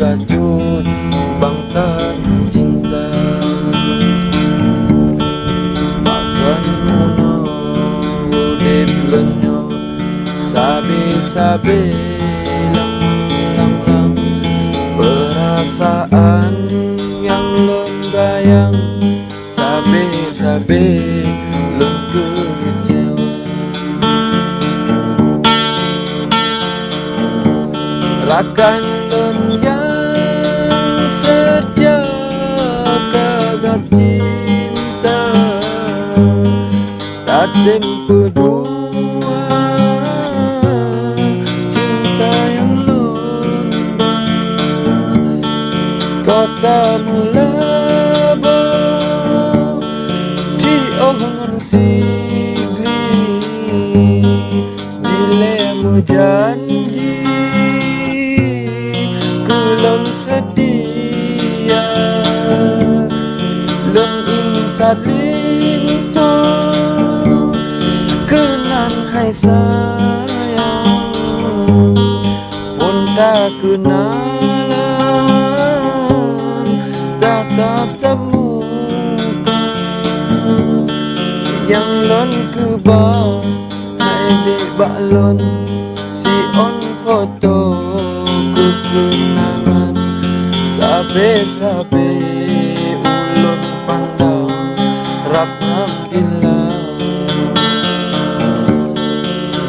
racun bangtan cinta. Makan muna udip lenyo, sabi-sabi lang perasaan yang lembayang, sabi-sabi kecewa. Rakan lon yang setia kagak cinta, tak tempo dua cinta yang lomba. Kota mulaba ci ohon sigli, dilemu janji kulon sedia, lon incat linto kenan hai sayang, pun tak kenalan, tak temukan yang lon kebal hai dek baklon si on foto kenangan, sabe-sabe ulun pandang rap-rap gila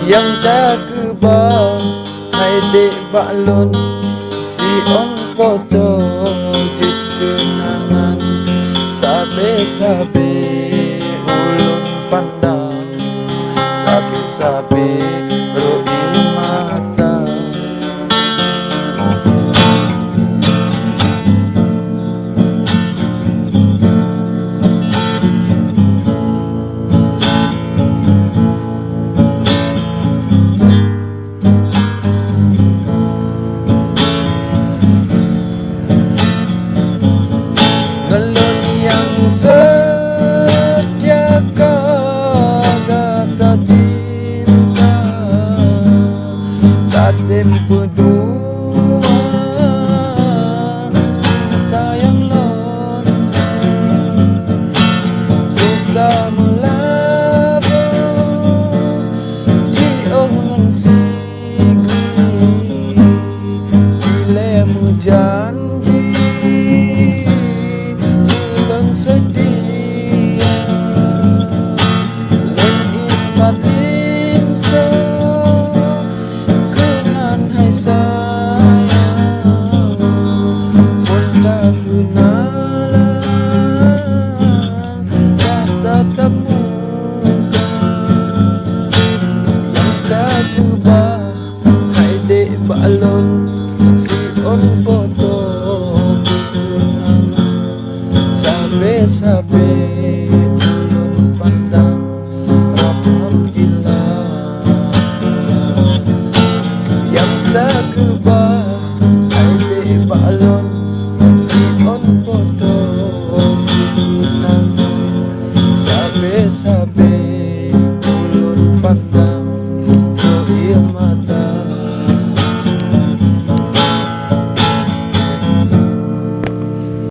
yang tak kebal hai dek baklon si on foto kenangan, sabe-sabe ulun pandang, sabe-sabe roi mata. Ngelon yang setia kagak cinta, tak tempo dua sayang lon, kita melaba di ohon sigli, dilemu janji sedia, lengit linto kenan hai sayang, pun tak kenalan, tak temukan yang tak kubah hai dek baklon si on foto sabe-sabe ulun pandang rap-rap gila yang tak kebah hai dek baklon si on foto kenangan, sabe-sabe ulun pandang.